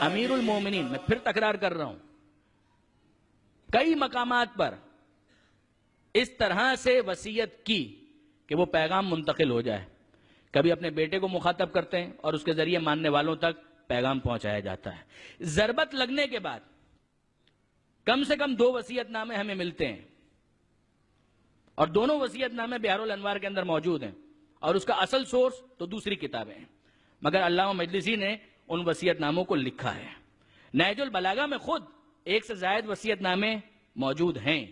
امیر المومنین، میں پھر تکرار کر رہا ہوں، کئی مقامات پر اس طرح سے وصیت کی کہ وہ پیغام منتقل ہو جائے. کبھی اپنے بیٹے کو مخاطب کرتے ہیں اور اس کے ذریعے ماننے والوں تک پیغام پہنچایا جاتا ہے. ضربت لگنے کے بعد کم سے کم 2 وصیت نامے ہمیں ملتے ہیں، اور دونوں وصیت نامے بہار الانوار کے اندر موجود ہیں، اور اس کا اصل سورس تو دوسری کتابیں ہیں، مگر علامہ مجلسی نے ان وصیت ناموں کو لکھا ہے. نہج البلاغہ میں خود 1 سے زائد وصیت نامے موجود ہیں،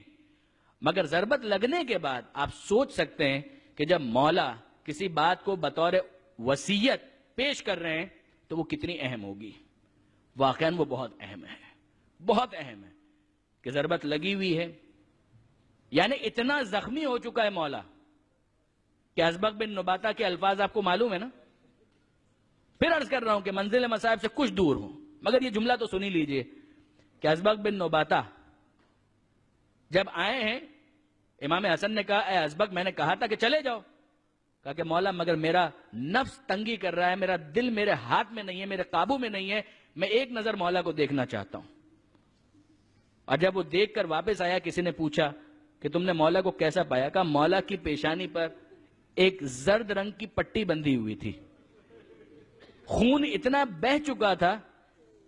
مگر ضربت لگنے کے بعد آپ سوچ سکتے ہیں کہ جب مولا کسی بات کو بطور وصیت پیش کر رہے ہیں تو وہ کتنی اہم ہوگی. واقعاً وہ بہت اہم ہے، بہت اہم ہے کہ ضربت لگی ہوئی ہے، یعنی اتنا زخمی ہو چکا ہے مولا کہ ازبق بن نباتہ کے الفاظ آپ کو معلوم ہے نا. پھر عرض کر رہا ہوں کہ منزل مصائب سے کچھ دور ہوں، مگر یہ جملہ تو سنی لیجئے کہ ازبق بن نباتہ جب آئے ہیں، امام حسن نے کہا اے ازبق، میں نے کہا تھا کہ چلے جاؤ. کہا کہ مولا مگر میرا نفس تنگی کر رہا ہے، میرا دل میرے ہاتھ میں نہیں ہے، میرے قابو میں نہیں ہے، میں ایک نظر مولا کو دیکھنا چاہتا ہوں. اور جب وہ دیکھ کر واپس آیا، کسی نے پوچھا کہ تم نے مولا کو کیسا پایا؟ کہا مولا کی پیشانی پر ایک زرد رنگ کی پٹی بندھی ہوئی تھی، خون اتنا بہہ چکا تھا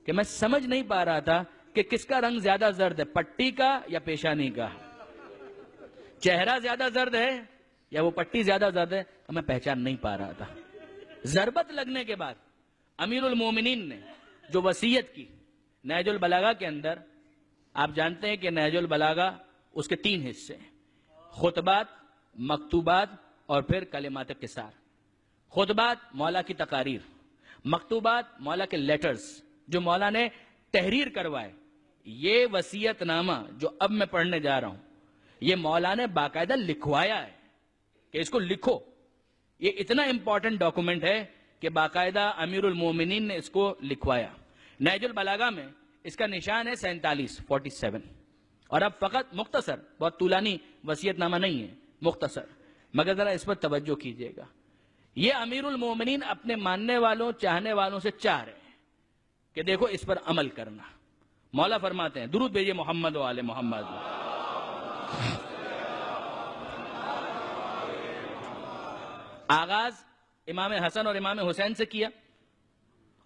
کہ میں سمجھ نہیں پا رہا تھا کہ کس کا رنگ زیادہ زرد ہے، پٹی کا یا پیشانی کا. چہرہ زیادہ زرد ہے یا وہ پٹی زیادہ زرد ہے، میں پہچان نہیں پا رہا تھا. ضربت لگنے کے بعد امیر المومنین نے جو وصیت کی نہج البلاغہ کے اندر، آپ جانتے ہیں کہ نہج البلاغہ اس کے 3 حصے ہیں، خطبات، مکتوبات اور پھر کلمات قصار. خطبات مولا کی تقاریر، مکتوبات مولا کے لیٹرز جو مولا نے تحریر کروائے. یہ وصیت نامہ جو اب میں پڑھنے جا رہا ہوں، یہ مولا نے باقاعدہ لکھوایا ہے کہ اس کو لکھو. یہ اتنا امپورٹنٹ ڈاکومنٹ ہے کہ باقاعدہ امیر المومنین نے اس کو لکھوایا. نہج البلاغہ میں اس کا نشان ہے 47. اور اب فقط مختصر، بہت طولانی وصیت نامہ نہیں ہے، مختصر، مگر ذرا اس پر توجہ کیجئے گا. یہ امیر المومنین اپنے ماننے والوں، چاہنے والوں سے چاہ رہے ہیں کہ دیکھو اس پر عمل کرنا. مولا فرماتے ہیں، درود بھیجئے محمد و آل محمد. آغاز امام حسن اور امام حسین سے کیا،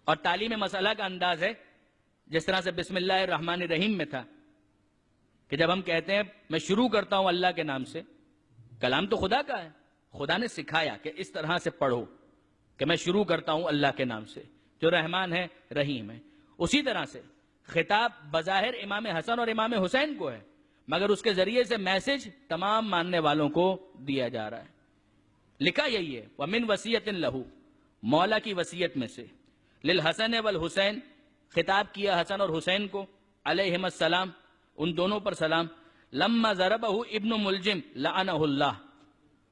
اور تعلیم مسئلہ کا انداز ہے جس طرح سے بسم اللہ الرحمن الرحیم میں تھا کہ جب ہم کہتے ہیں میں شروع کرتا ہوں اللہ کے نام سے، کلام تو خدا کا ہے، خدا نے سکھایا کہ اس طرح سے پڑھو کہ میں شروع کرتا ہوں اللہ کے نام سے جو رحمان ہے، رحیم ہے. اسی طرح سے خطاب بظاہر امام حسن اور امام حسین کو ہے، مگر اس کے ذریعے سے میسج تمام ماننے والوں کو دیا جا رہا ہے. لکھا یہی ہے، وَمِن وَصِيَّةٍ لَهُ، مولا کی وصیت میں سے، للحسن والحسین، خطاب کیا حسن اور حسین کو علیہم السلام، ان دونوں پر سلام. لما ضربہ ابن ملجم لعنہ اللہ،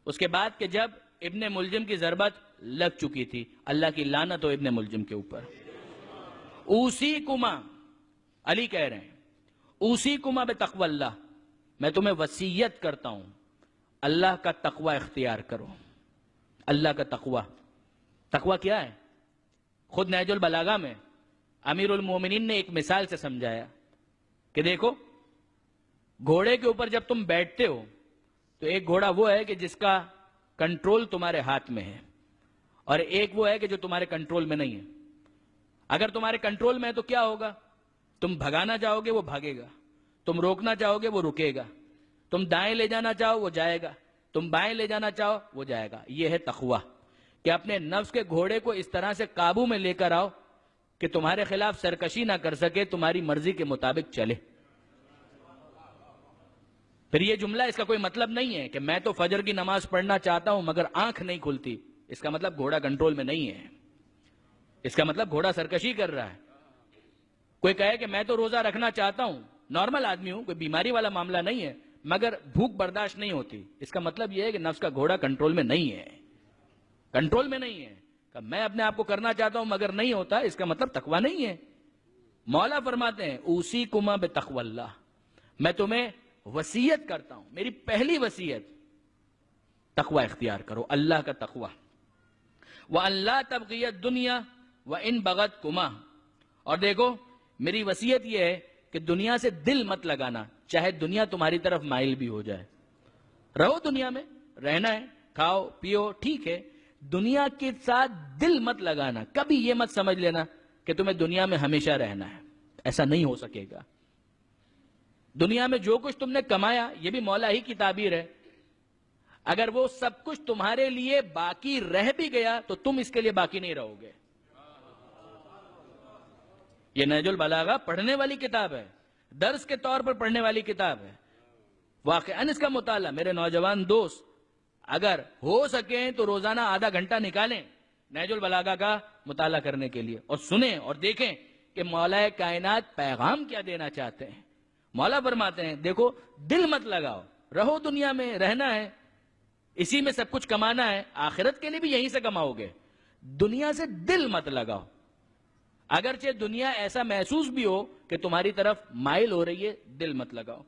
اس کے بعد کہ جب ابن ملجم کی ضربت لگ چکی تھی، اللہ کی لعنت ہو ابن ملجم کے اوپر. اوصیکما، علی کہہ رہے ہیں، اوصیکما بتقوی اللہ، میں تمہیں وصیت کرتا ہوں اللہ کا تقوی اختیار کرو. اللہ کا تقوی، تقوی کیا ہے؟ خود نہج البلاغہ میں امیر المومنین نے ایک مثال سے سمجھایا کہ دیکھو، گھوڑے کے اوپر جب تم بیٹھتے ہو تو ایک گھوڑا وہ ہے کہ جس کا کنٹرول تمہارے ہاتھ میں ہے، اور ایک وہ ہے کہ جو تمہارے کنٹرول میں نہیں ہے. اگر تمہارے کنٹرول میں ہے تو کیا ہوگا؟ تم بھگانا چاہو گے وہ بھاگے گا، تم روکنا چاہو گے وہ رکے گا، تم دائیں لے جانا چاہو وہ جائے گا، تم بائیں لے جانا چاہو وہ جائے گا. یہ ہے تقوی، کہ اپنے نفس کے گھوڑے کو اس طرح سے قابو میں لے کر آؤ کہ تمہارے خلاف سرکشی نہ کر سکے، تمہاری مرضی کے مطابق چلے. پھر یہ جملہ اس کا کوئی مطلب نہیں ہے کہ میں تو فجر کی نماز پڑھنا چاہتا ہوں مگر آنکھ نہیں کھلتی. اس کا مطلب گھوڑا کنٹرول میں نہیں ہے، اس کا مطلب گھوڑا سرکشی کر رہا ہے. کوئی کہے کہ میں تو روزہ رکھنا چاہتا ہوں، نارمل آدمی ہوں، کوئی بیماری والا معاملہ نہیں ہے، مگر بھوک برداشت نہیں ہوتی، اس کا مطلب یہ ہے کہ نفس کا گھوڑا کنٹرول میں نہیں ہے، کنٹرول میں نہیں ہے. کہ میں اپنے آپ کو کرنا چاہتا ہوں مگر نہیں ہوتا، اس کا مطلب تقوی نہیں ہے. مولا فرماتے ہیں اوصیکما بتقوی اللہ، میں تمہیں وصیت کرتا ہوں، میری پہلی وصیت تقوی اختیار کرو، اللہ کا تقوی. وَأَن لَا تَبْغِيَ الدُّنْيَا وَإِن بَغَتْكُمَا، اور دیکھو میری وصیت یہ ہے کہ دنیا سے دل مت لگانا، چاہے دنیا تمہاری طرف مائل بھی ہو جائے. رہو دنیا میں، رہنا ہے، کھاؤ پیو ٹھیک ہے، دنیا کے ساتھ دل مت لگانا. کبھی یہ مت سمجھ لینا کہ تمہیں دنیا میں ہمیشہ رہنا ہے، ایسا نہیں ہو سکے گا. دنیا میں جو کچھ تم نے کمایا، یہ بھی مولا ہی کی تعبیر ہے، اگر وہ سب کچھ تمہارے لیے باقی رہ بھی گیا تو تم اس کے لیے باقی نہیں رہو گے. یہ نہج البلاغہ پڑھنے والی کتاب ہے، درس کے طور پر پڑھنے والی کتاب ہے. واقعاً اس کا مطالعہ میرے نوجوان دوست اگر ہو سکیں تو روزانہ آدھا گھنٹہ نکالیں نہج البلاغہ کا مطالعہ کرنے کے لیے، اور سنیں اور دیکھیں کہ مولا کائنات پیغام کیا دینا چاہتے ہیں. مولا فرماتے ہیں دیکھو دل مت لگاؤ، رہو دنیا میں، رہنا ہے، اسی میں سب کچھ کمانا ہے، آخرت کے لیے بھی یہیں سے کماؤ گے. دنیا سے دل مت لگاؤ، اگرچہ دنیا ایسا محسوس بھی ہو کہ تمہاری طرف مائل ہو رہی ہے، دل مت لگاؤ.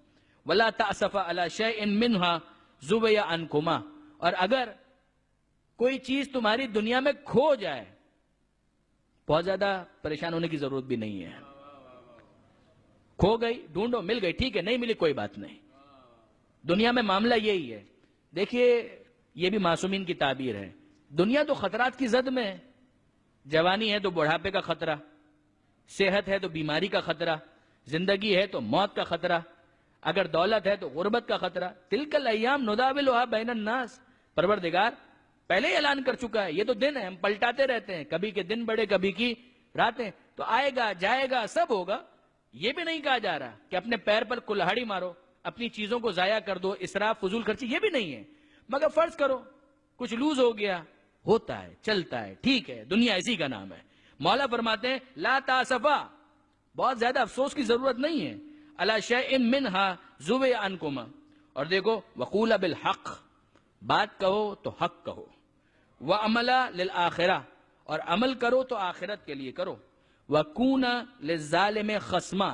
وَلَا تَأْسَفَ عَلَى شَيْءٍ مِّنْهَا زُبِيَ عَنْكُمَا. اور اگر کوئی چیز تمہاری دنیا میں کھو جائے، بہت زیادہ پریشان ہونے کی ضرورت بھی نہیں ہے. کھو گئی، ڈھونڈو، مل گئی ٹھیک ہے، نہیں ملی کوئی بات نہیں. دنیا میں معاملہ یہی ہے. دیکھیے یہ بھی معصومین کی تعبیر ہے، دنیا تو خطرات کی زد میں ہے. جوانی ہے تو بڑھاپے کا خطرہ، صحت ہے تو بیماری کا خطرہ، زندگی ہے تو موت کا خطرہ، اگر دولت ہے تو غربت کا خطرہ. تلک الایام نداولها بین الناس. پروردگار پہلے ہی اعلان کر چکا ہے، یہ تو دن ہے، ہم پلٹاتے رہتے ہیں، کبھی کے دن بڑے کبھی کی راتیں، تو آئے گا جائے گا سب ہوگا. یہ بھی نہیں کہا جا رہا کہ اپنے پیر پر کلہاڑی مارو، اپنی چیزوں کو ضائع کر دو، اسراف فضول خرچی، یہ بھی نہیں ہے. مگر فرض کرو کچھ لوز ہو گیا، ہوتا ہے، چلتا ہے، ٹھیک ہے، دنیا اسی کا نام ہے. مولا فرماتے ہیں لا تاسفا، بہت زیادہ افسوس کی ضرورت نہیں ہے. علی شیء منها زوی عنکما. اور دیکھو وقول بالحق، بات کہو تو حق کہو. وعمل للآخرہ، اور عمل کرو تو آخرت کے لیے کرو. وکون للظالم خصما.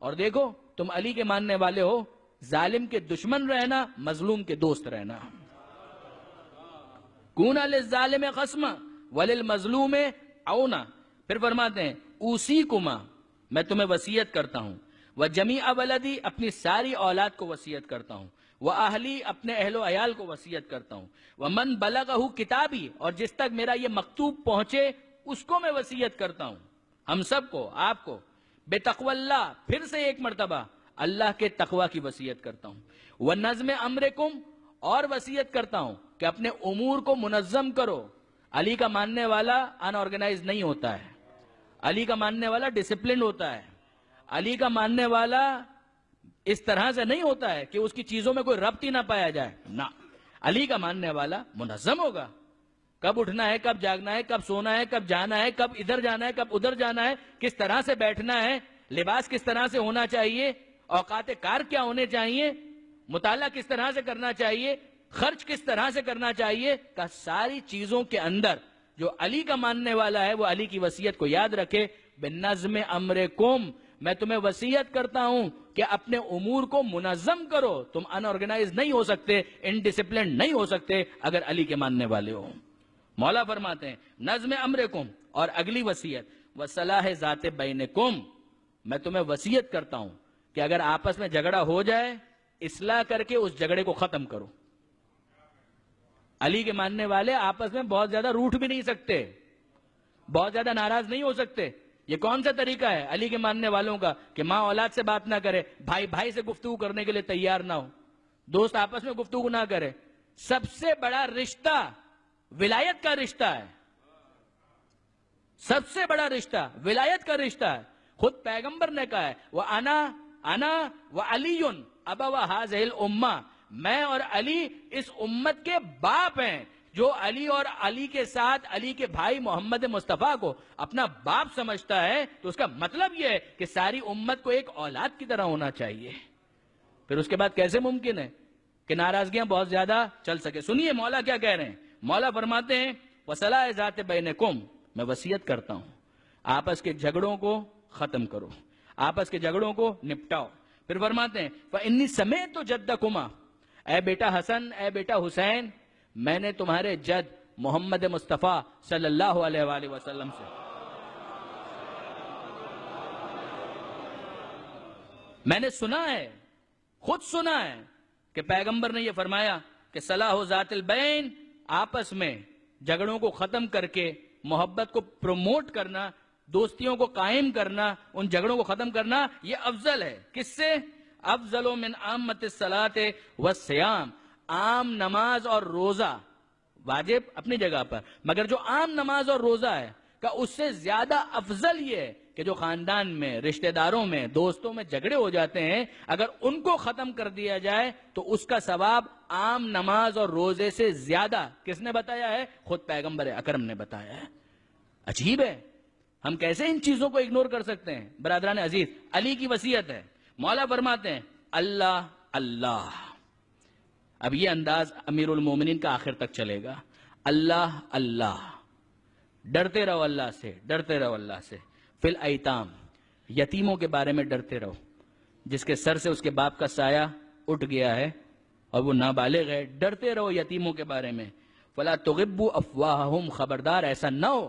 اور دیکھو تم علی کے ماننے والے ہو، ظالم کے دشمن رہنا، مظلوم کے دوست رہنا. کون للظالم خصما وللمظلوم عونا. پھر فرماتے ہیں اوصیکما، میں تمہیں وصیت کرتا ہوں، وجمیع ولدی، اپنی ساری اولاد کو وصیت کرتا ہوں، واہلی، اپنے اہل و عیال کو وصیت کرتا ہوں، ومن بلغہ کتابی، اور جس تک میرا یہ مکتوب پہنچے اس کو میں وصیت کرتا ہوں، ہم سب کو، آپ کو، بتقوی اللہ، پھر سے ایک مرتبہ اللہ کے تقوی کی وصیت کرتا ہوں، ونظم امرکم، اور وصیت کرتا ہوں کہ اپنے امور کو منظم کرو. علی کا ماننے والا ان آرگنائز نہیں ہوتا ہے، علی کا ماننے والا ڈسپلن ہوتا ہے، علی کا ماننے والا اس طرح سے نہیں ہوتا ہے کہ اس کی چیزوں میں کوئی ربط ہی نہ پایا جائے. نہ، علی کا ماننے والا منظم ہوگا، کب اٹھنا ہے، کب جاگنا ہے، کب سونا ہے، کب جانا ہے، کب ادھر جانا ہے، کب ادھر جانا ہے، کس طرح سے بیٹھنا ہے، لباس کس طرح سے ہونا چاہیے، اوقات کار کیا ہونے چاہیے، مطالعہ کس طرح سے کرنا چاہیے، خرچ کس طرح سے کرنا چاہیے، کا ساری چیزوں کے اندر جو علی کا ماننے والا ہے وہ علی کی وصیت کو یاد رکھے. بنظم امرکم، میں تمہیں وصیت کرتا ہوں کہ اپنے امور کو منظم کرو. تم ان آرگنائز نہیں ہو سکتے، انڈسپلنڈ نہیں ہو سکتے اگر علی کے ماننے والے ہو. مولا فرماتے ہیں نظم امرکم، اور اگلی وصیت وصلاح ذات بینکم، میں تمہیں وصیت کرتا ہوں کہ اگر آپس میں جھگڑا ہو جائے اصلاح کر کے اس جھگڑے کو ختم کرو. علی کے ماننے والے آپس میں بہت زیادہ روٹھ بھی نہیں سکتے، بہت زیادہ ناراض نہیں ہو سکتے. یہ کون سا طریقہ ہے علی کے ماننے والوں کا کہ ماں اولاد سے بات نہ کرے، بھائی بھائی سے گفتگو کرنے کے لیے تیار نہ ہو، دوست آپس میں گفتگو نہ کرے. سب سے بڑا رشتہ ولایت کا رشتہ ہے، سب سے بڑا رشتہ ولایت کا رشتہ ہے. خود پیغمبر نے کہا ہے انا وعلی ابوا هذه الامہ، میں اور علی اس امت کے باپ ہیں. جو علی اور علی کے ساتھ علی کے بھائی محمد مصطفیٰ کو اپنا باپ سمجھتا ہے تو اس کا مطلب یہ ہے کہ ساری امت کو ایک اولاد کی طرح ہونا چاہیے. پھر اس کے بعد کیسے ممکن ہے کہ ناراضگیاں بہت زیادہ چل سکے. سنیے مولا کیا کہہ رہے ہیں. مولا فرماتے ہیں وصلاح ذات بینکم، میں وصیت کرتا ہوں آپس کے جھگڑوں کو ختم کرو، آپس کے جھگڑوں کو نپٹاؤ. پھر فرماتے ہیں فإنی سمیت جدکما، اے بیٹا حسن، اے بیٹا حسین، میں نے تمہارے جد محمد مصطفیٰ صلی اللہ علیہ وآلہ وسلم سے میں نے سنا ہے، خود سنا ہے کہ پیغمبر نے یہ فرمایا کہ صلاح ذات البین، آپس میں جھگڑوں کو ختم کر کے محبت کو پروموٹ کرنا، دوستیوں کو قائم کرنا، ان جھگڑوں کو ختم کرنا، یہ افضل ہے۔ کس سے؟ افضل من عامۃ الصلاۃ والصیام، عام نماز اور روزہ واجب اپنی جگہ پر، مگر جو عام نماز اور روزہ ہے کہ اس سے زیادہ افضل یہ ہے کہ جو خاندان میں، رشتہ داروں میں، دوستوں میں جھگڑے ہو جاتے ہیں، اگر ان کو ختم کر دیا جائے تو اس کا ثواب عام نماز اور روزے سے زیادہ۔ کس نے بتایا ہے؟ خود پیغمبر اکرم نے بتایا ہے۔ عجیب ہے، ہم کیسے ان چیزوں کو اگنور کر سکتے ہیں؟ برادران عزیز، علی کی وصیت ہے، مولا فرماتے ہیں اللہ اللہ۔ اب یہ انداز امیر المومنین کا آخر تک چلے گا، اللہ اللہ، ڈرتے رہو اللہ سے، ڈرتے رہو اللہ سے۔ فی الایتام، یتیموں کے بارے میں ڈرتے رہو، جس کے سر سے اس کے باپ کا سایہ اٹھ گیا ہے اور وہ نابالغ ہے، ڈرتے رہو یتیموں کے بارے میں۔ فلا تغبوا افواہہم، خبردار ایسا نہ ہو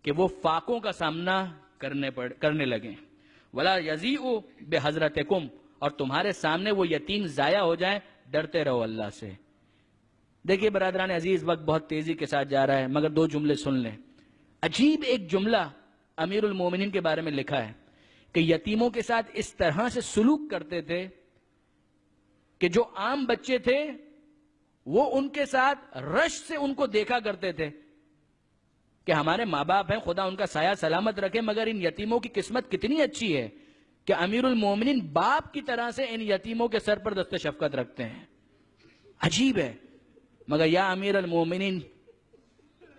کہ وہ فاقوں کا سامنا کرنے لگیں۔ ولا یضیعوا بحضرتکم، اور تمہارے سامنے وہ یتیم ضائع ہو جائیں، ڈرتے رہو اللہ سے۔ دیکھیے برادران عزیز، وقت بہت تیزی کے ساتھ جا رہا ہے، مگر دو جملے سن لیں۔ عجیب ایک جملہ امیر المومنین کے بارے میں لکھا ہے کہ یتیموں کے ساتھ اس طرح سے سلوک کرتے تھے کہ جو عام بچے تھے وہ ان کے ساتھ رش سے ان کو دیکھا کرتے تھے کہ ہمارے ماں باپ ہیں، خدا ان کا سایہ سلامت رکھے، مگر ان یتیموں کی قسمت کتنی اچھی ہے کہ امیر المومنین باپ کی طرح سے ان یتیموں کے سر پر دست شفقت رکھتے ہیں۔ عجیب ہے، مگر یا امیر المومنین،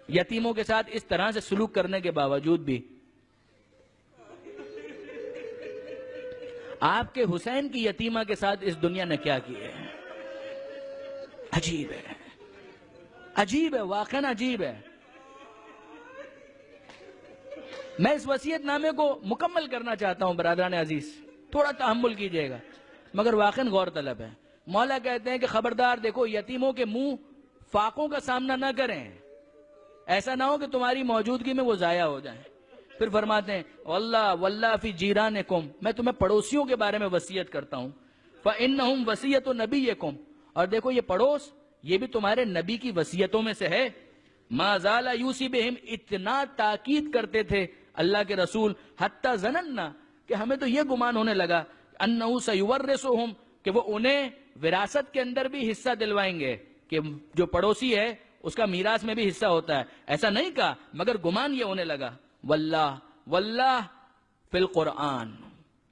یتیموں کے ساتھ اس طرح سے سلوک کرنے کے باوجود بھی آپ کے حسین کی یتیمہ کے ساتھ اس دنیا نے کیا کیا ہے؟ عجیب ہے، عجیب ہے، واقعاً عجیب ہے۔ میں اس وصیت نامے کو مکمل کرنا چاہتا ہوں برادران عزیز، تھوڑا تحمل کیجئے گا، مگر واقعاً غور طلب ہے۔ مولا کہتے ہیں کہ خبردار دیکھو، یتیموں کے منہ فاقوں کا سامنا نہ کریں، ایسا نہ ہو کہ تمہاری موجودگی میں وہ ضائع ہو جائیں۔ پھر فرماتے ہیں واللہ واللہ فی جیرانکم، میں تمہیں پڑوسیوں کے بارے میں وصیت کرتا ہوں، فإنہم وصیت نبیکم، اور دیکھو یہ پڑوس یہ بھی تمہارے نبی کی وصیتوں میں سے ہے۔ ما زال یوصی بہم، اتنا تاکید کرتے تھے اللہ کے رسول، حتی ظننا، کہ ہمیں تو یہ گمان ہونے لگا انہ سیورثہم، کہ وہ انہیں وراثت کے اندر بھی حصہ دلوائیں گے، کہ جو پڑوسی ہے اس کا میراث میں بھی حصہ ہوتا ہے۔ ایسا نہیں کہا، مگر گمان یہ ہونے لگا۔ واللہ واللہ فی القرآن،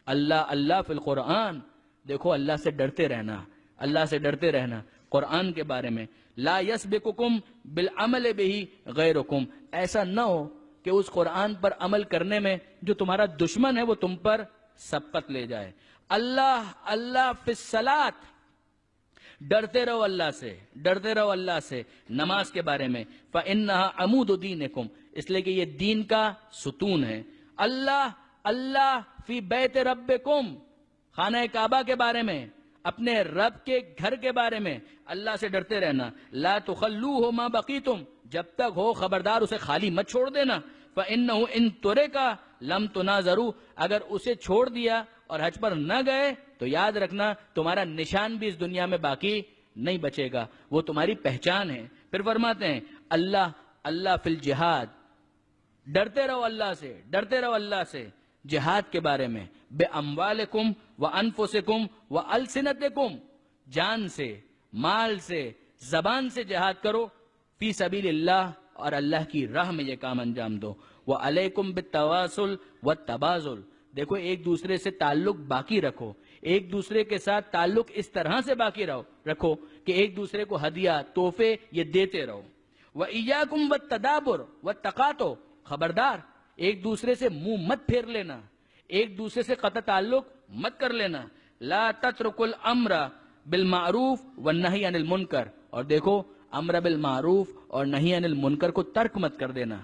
اللہ اللہ فی القرآن، دیکھو اللہ سے ڈرتے رہنا، اللہ سے ڈرتے رہنا قرآن کے بارے میں۔ لا یسبقکم بالعمل بہ غیرکم، ایسا نہ ہو کہ اس قرآن پر عمل کرنے میں جو تمہارا دشمن ہے وہ تم پر سبقت لے جائے۔ اللہ اللہ فی الصلاۃ، ڈرتے رہو اللہ سے، ڈرتے رہو اللہ سے نماز کے بارے میں۔ فإنہا عمود دینکم، اس لیے کہ یہ دین کا ستون ہے۔ اللہ اللہ فی بیت ربکم، خانہ کعبہ کے بارے میں، اپنے رب کے گھر کے بارے میں اللہ سے ڈرتے رہنا۔ لا تخلوہ ما بقیتم، جب تک ہو خبردار اسے خالی مت چھوڑ دینا۔ فإنہ ان ترکا لم تناظروا، اگر اسے چھوڑ دیا اور حج پر نہ گئے تو یاد رکھنا تمہارا نشان بھی اس دنیا میں باقی نہیں بچے گا، وہ تمہاری پہچان ہے۔ پھر فرماتے ہیں اللہ اللہ فی الجہاد، ڈرتے رہو اللہ سے، ڈرتے رہو اللہ سے جہاد کے بارے میں۔ بے اموالکم و انفسکم و السنتکم، جان سے، مال سے، زبان سے جہاد کرو، فی سبیل اللہ، اور اللہ کی راہ میں یہ کام انجام دو۔ وعلیکم بالتواصل والتبازل، دیکھو ایک دوسرے سے تعلق باقی رکھو، ایک دوسرے کے ساتھ تعلق اس طرح سے باقی رکھو کہ ایک دوسرے کو ہدیہ تحفے یہ دیتے رہو۔ وَإِيَّاكُمْ وَالتَّدَابُرْ وَالتَّقَاطُعْ، خبردار ایک دوسرے سے منہ مت پھیر لینا، ایک دوسرے سے قطع تعلق مت کر لینا۔ لا تترکوا الامر بالمعروف والنہی عن المنکر، اور دیکھو امر بالمعروف اور نہی عن المنکر کو ترک مت کر دینا۔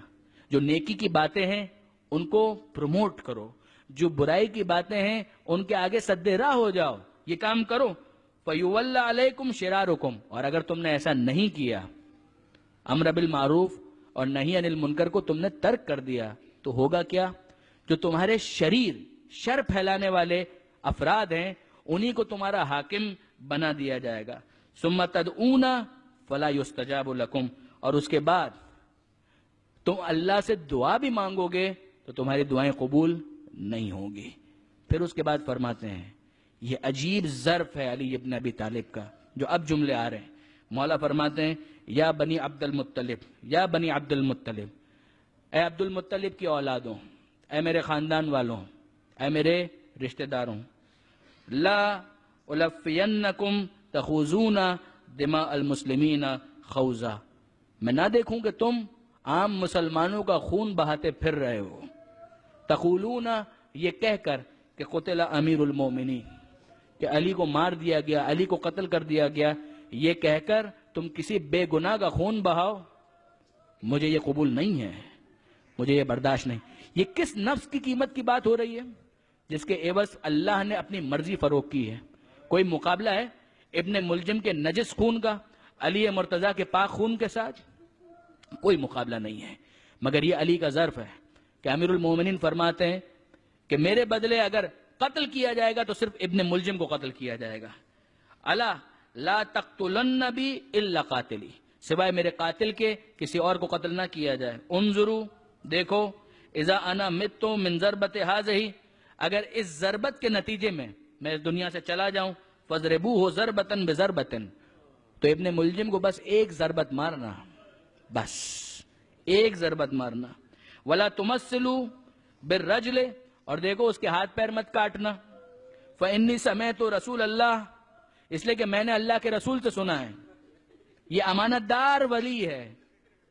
جو نیکی کی باتیں ہیں ان کو پروموٹ کرو، جو برائی کی باتیں ہیں ان کے آگے سد راہ ہو جاؤ، یہ کام کرو۔ فَيُوَلَّ عَلَيْكُمْ شِرَارُكُمْ، اور اگر تم نے ایسا نہیں کیا، امر بالمعروف اور نہی عن المنکر کو تم نے ترک کر دیا، تو ہوگا کیا؟ جو تمہارے شریر، شر پھیلانے والے افراد ہیں انہی کو تمہارا حاکم بنا دیا جائے گا. ثم تدعون فلا یستجاب لکم، اور اس کے بعد تم اللہ سے دعا بھی مانگو گے تو تمہاری دعائیں قبول نہیں ہوں گی. پھر اس کے بعد فرماتے ہیں، یہ عجیب ظرف ہے علی ابن ابی طالب کا جو اب جملے آ رہے ہیں. مولا فرماتے ہیں، یا بنی عبد المطلب، یا بنی عبد المطلب، اے عبد المطلب کی اولادوں، اے میرے خاندان والوں، اے میرے رشتہ داروں، لا الفینکم تخوضون دماء المسلمین خوضا، میں نہ دیکھوں کہ تم عام مسلمانوں کا خون بہاتے پھر رہے ہو. تقولون، یہ کہہ کر کہ قتل امیر المومنین، کہ علی کو مار دیا گیا، علی کو قتل کر دیا گیا، یہ کہہ کر تم کسی بے گناہ کا خون بہاؤ، مجھے یہ قبول نہیں ہے، مجھے یہ برداشت نہیں. یہ کس نفس کی قیمت کی بات ہو رہی ہے جس کے عوض اللہ نے اپنی مرضی فروغ کی ہے؟ کوئی مقابلہ ہے ابن ملجم کے نجس خون کا علی مرتضیٰ کے پاک خون کے ساتھ؟ کوئی مقابلہ نہیں ہے. مگر یہ علی کا ظرف ہے کہ امیر المومنین فرماتے ہیں کہ میرے بدلے اگر قتل کیا جائے گا تو صرف ابن ملجم کو قتل کیا جائے گا. الا لا تقتلن بی الا قاتلی، سوائے میرے قاتل کے کسی اور کو قتل نہ کیا جائے. انظروا، دیکھو، اذا انا مت من ضربت هذه، اگر اس ضربت کے نتیجے میں میں اس دنیا سے چلا جاؤں، فضربوه ضربۃ بضربۃ، تو ابن ملجم کو بس ایک ضربت مارنا، بس ایک ضربت مارنا. ولا تمثلوا بالرجل، اور دیکھو اس کے ہاتھ پیر مت کاٹنا. فإنی سمعت رسول اللہ، اس لیے کہ میں نے اللہ کے رسول سے سنا ہے. یہ امانت دار ولی ہے،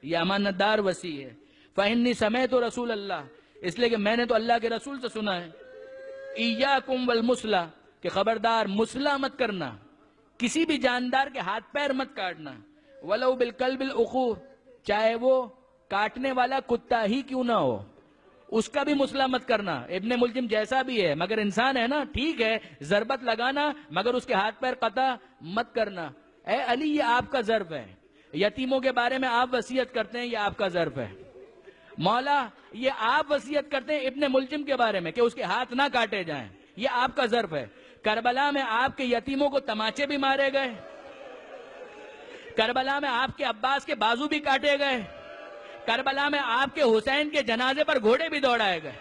یہ امانت دار وصی ہے. فإنی سمعت رسول اللہ، اس لیے کہ میں نے تو اللہ کے رسول سے سنا ہے. ایاکم والمسلہ، کہ خبردار مسلح مت کرنا، کسی بھی جاندار کے ہاتھ پیر مت کاٹنا. ولو بالکلب العقور، چاہے وہ کاٹنے والا کتا ہی کیوں نہ ہو، اس کا بھی مسلح مت کرنا. ابن ملجم جیسا بھی ہے مگر انسان ہے نا، ٹھیک ہے ضربت لگانا مگر اس کے ہاتھ پیر قطع مت کرنا. اے علی، یہ آپ کا ظرف ہے. یتیموں کے بارے میں آپ وصیت کرتے ہیں، یہ آپ کا ظرف ہے. مولا، یہ آپ وصیت کرتے ہیں ابن ملجم کے بارے میں کہ اس کے ہاتھ نہ کاٹے جائیں، یہ آپ کا ظرف ہے. کربلا میں آپ کے یتیموں کو تماچے بھی مارے گئے، کربلا میں آپ کے عباس کے بازو بھی کاٹے گئے، کربلا میں آپ کے حسین کے جنازے پر گھوڑے بھی دوڑائے گئے.